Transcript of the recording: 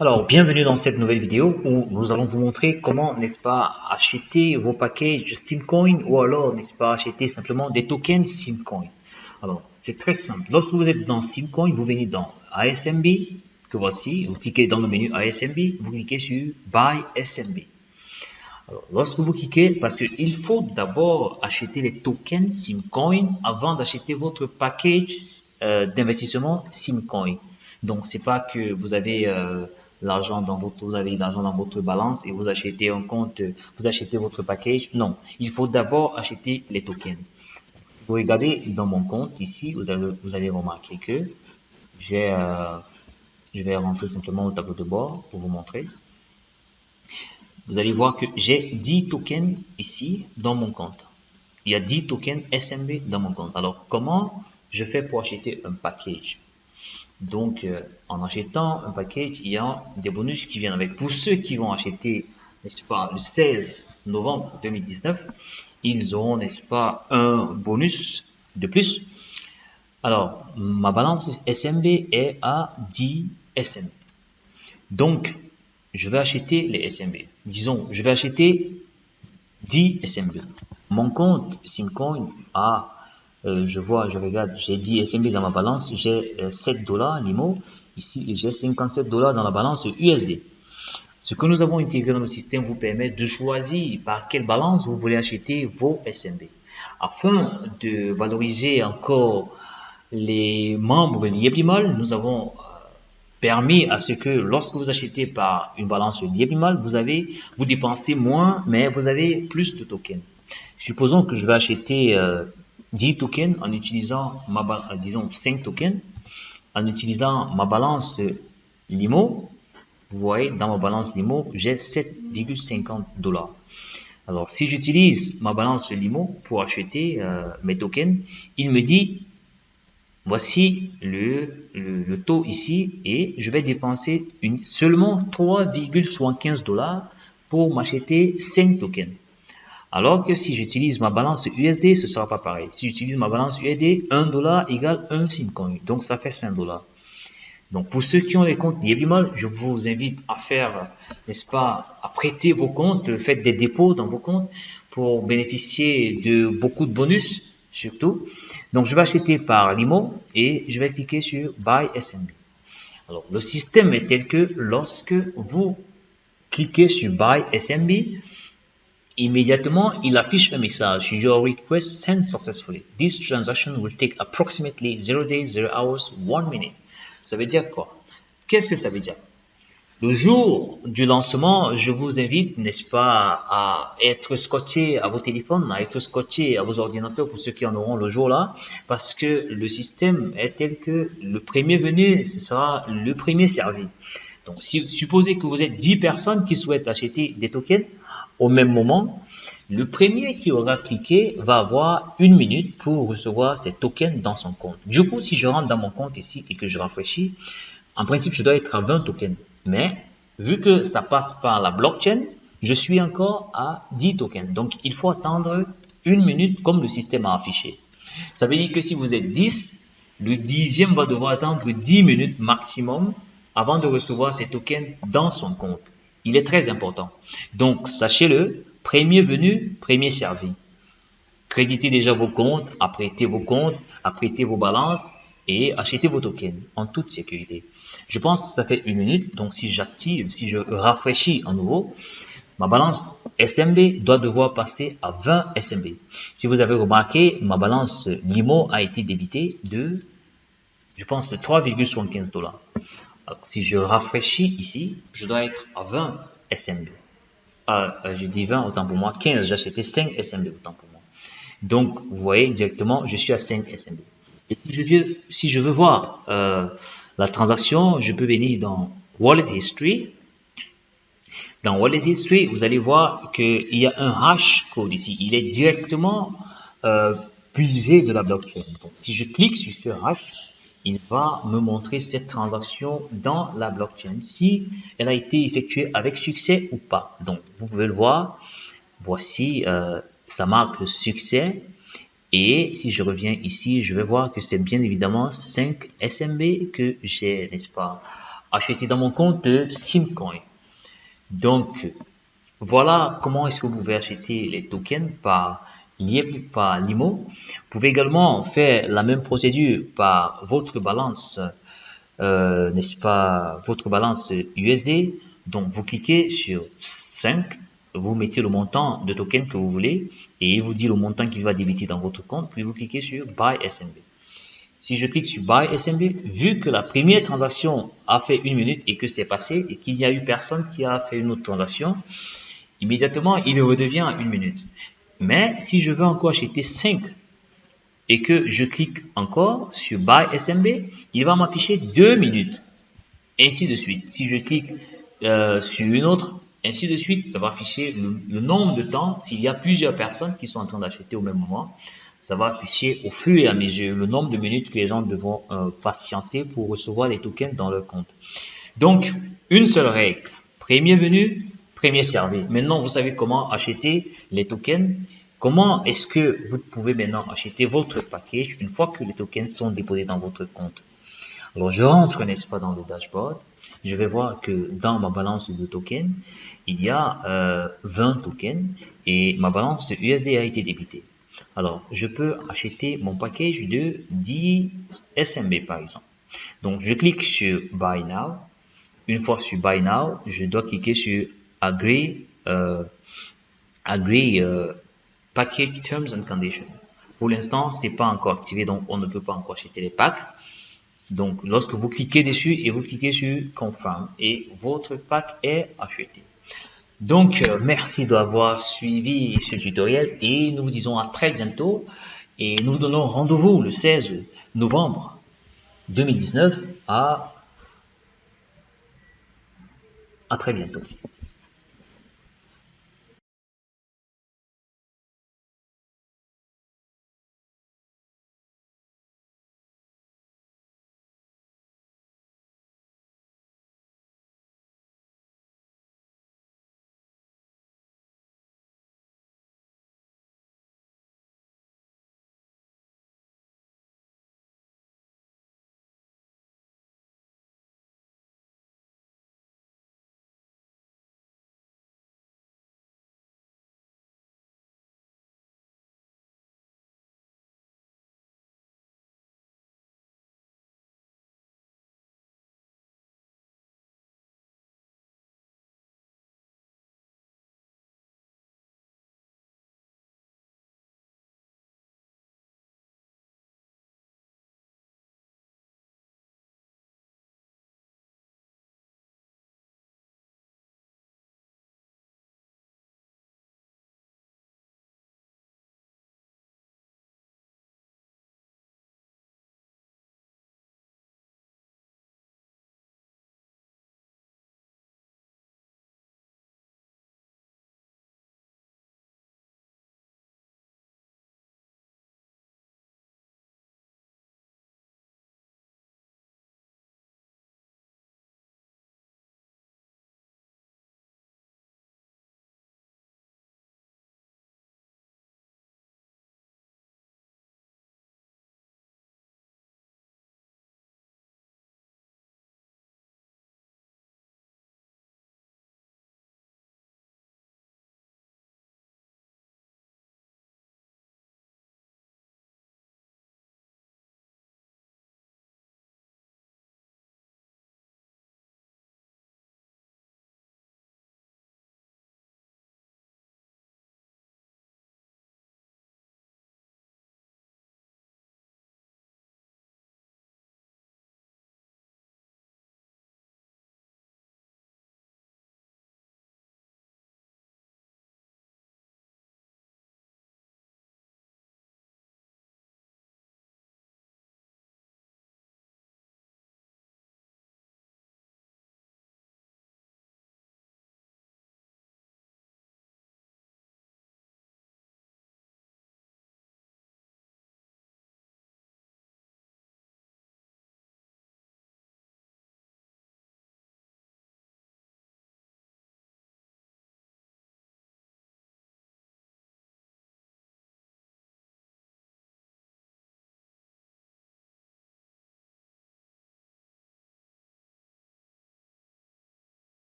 Alors, bienvenue dans cette nouvelle vidéo où nous allons vous montrer comment, n'est-ce pas, acheter vos packages Simcoin ou alors, n'est-ce pas, acheter simplement des tokens Simcoin. Alors, c'est très simple. Lorsque vous êtes dans Simcoin, vous venez dans ASMB, que voici, vous cliquez dans le menu ASMB, vous cliquez sur Buy SMB. Alors, lorsque vous cliquez, parce qu'il faut d'abord acheter les tokens Simcoin avant d'acheter votre package d'investissement Simcoin. Donc, c'est pas que vous avez vous avez l'argent dans votre balance et vous achetez un compte, vous achetez votre package. Non, il faut d'abord acheter les tokens. Si vous regardez dans mon compte ici, vous allez remarquer que j'ai, je vais rentrer simplement au tableau de bord pour vous montrer. Vous allez voir que j'ai 10 tokens ici dans mon compte. Il y a 10 tokens SMB dans mon compte. Alors, comment je fais pour acheter un package? Donc, en achetant un package, il y a des bonus qui viennent avec. Pour ceux qui vont acheter, n'est-ce pas, le 16 novembre 2019, ils auront, n'est-ce pas, un bonus de plus. Alors, ma balance SMB est à 10 SMB. Donc, je vais acheter les SMB. Disons, je vais acheter 10 SMB. Mon compte Simcoin a, je regarde, j'ai 10 SMB dans ma balance, j'ai 7 dollars Limo, ici j'ai 57 dollars dans la balance USD. Ce que nous avons intégré dans le système vous permet de choisir par quelle balance vous voulez acheter vos SMB. Afin de valoriser encore les membres Lieblimol, nous avons permis à ce que lorsque vous achetez par une balance Lieblimol, vous dépensez moins, mais vous avez plus de tokens. Supposons que je vais acheter 10 tokens en utilisant disons 5 tokens, en utilisant ma balance Limo. Vous voyez, dans ma balance Limo, j'ai 7,50 dollars. Alors, si j'utilise ma balance Limo pour acheter mes tokens, il me dit voici le taux ici et je vais dépenser seulement 3,75 dollars pour m'acheter 5 tokens. Alors que si j'utilise ma balance USD, ce ne sera pas pareil. Si j'utilise ma balance USD, 1 dollar égale 1 Simcoin. Donc, ça fait 5 dollars. Donc, pour ceux qui ont les comptes Lieblimol, je vous invite à faire, n'est-ce pas, à prêter vos comptes, faites des dépôts dans vos comptes pour bénéficier de beaucoup de bonus, surtout. Donc, je vais acheter par Limo et je vais cliquer sur Buy SMB. Alors, le système est tel que lorsque vous cliquez sur Buy SMB, immédiatement, il affiche un message. Your request sent successfully. This transaction will take approximately 0 days, 0 hours, 1 minute. Ça veut dire quoi? Qu'est-ce que ça veut dire? Le jour du lancement, je vous invite, n'est-ce pas, à être scotché à vos téléphones, à être scotché à vos ordinateurs pour ceux qui en auront le jour-là, parce que le système est tel que le premier venu, ce sera le premier servi. Donc, supposez que vous êtes 10 personnes qui souhaitent acheter des tokens au même moment. Le premier qui aura cliqué va avoir 1 minute pour recevoir ces tokens dans son compte. Du coup, si je rentre dans mon compte ici et que je rafraîchis, en principe, je dois être à 20 tokens. Mais, vu que ça passe par la blockchain, je suis encore à 10 tokens. Donc, il faut attendre 1 minute comme le système a affiché. Ça veut dire que si vous êtes 10, le 10e va devoir attendre 10 minutes maximum avant de recevoir ces tokens dans son compte. Il est très important. Donc, sachez-le, premier venu, premier servi. Créditez déjà vos comptes, apprêtez vos balances et achetez vos tokens en toute sécurité. Je pense que ça fait 1 minute, donc si j'active, si je rafraîchis à nouveau, ma balance SMB doit devoir passer à 20 SMB. Si vous avez remarqué, ma balance Limo a été débitée de, je pense, 3,75 dollars. Alors, si je rafraîchis ici, je dois être à 20 SMB. J'ai dit 20, autant pour moi, 15, j'ai acheté 5 SMB, autant pour moi. Donc, vous voyez directement, je suis à 5 SMB. Et si je veux voir la transaction, je peux venir dans Wallet History. Dans Wallet History, vous allez voir qu'il y a un hash code ici. Il est directement puisé de la blockchain. Donc, si je clique sur ce hash, il va me montrer cette transaction dans la blockchain, si elle a été effectuée avec succès ou pas. Donc, vous pouvez le voir. Voici, ça marque le succès. Et si je reviens ici, je vais voir que c'est bien évidemment 5 SMB que j'ai, n'est-ce pas, acheter dans mon compte de Simcoin. Donc, voilà comment est-ce que vous pouvez acheter les tokens par l'IMO. Vous pouvez également faire la même procédure par votre balance, n'est-ce pas, votre balance USD. Donc, vous cliquez sur 5, vous mettez le montant de token que vous voulez et il vous dit le montant qu'il va débiter dans votre compte, puis vous cliquez sur Buy SMB. Si je clique sur Buy SMB, vu que la première transaction a fait 1 minute et que c'est passé et qu'il n'y a eu personne qui a fait une autre transaction, immédiatement, il redevient à 1 minute. Mais si je veux encore acheter 5 et que je clique encore sur Buy SMB, il va m'afficher 2 minutes. Ainsi de suite. Si je clique sur une autre, ainsi de suite, ça va afficher le nombre de temps. S'il y a plusieurs personnes qui sont en train d'acheter au même moment, ça va afficher au fur et à mesure le nombre de minutes que les gens devront patienter pour recevoir les tokens dans leur compte. Donc, une seule règle. Premier venu, premier servi. Maintenant, vous savez comment acheter les tokens. Comment est-ce que vous pouvez maintenant acheter votre package une fois que les tokens sont déposés dans votre compte? Alors, je rentre, n'est-ce pas, dans le dashboard. Je vais voir que dans ma balance de tokens, il y a 20 tokens et ma balance USD a été débitée. Alors, je peux acheter mon package de 10 SMB, par exemple. Donc, je clique sur Buy Now. Une fois sur Buy Now, je dois cliquer sur Agree, Package Terms and Conditions. Pour l'instant, c'est pas encore activé, donc on ne peut pas encore acheter les packs. Donc, lorsque vous cliquez dessus et vous cliquez sur Confirm et votre pack est acheté. Donc, merci d'avoir suivi ce tutoriel et nous vous disons à très bientôt et nous vous donnons rendez-vous le 16 novembre 2019 à très bientôt.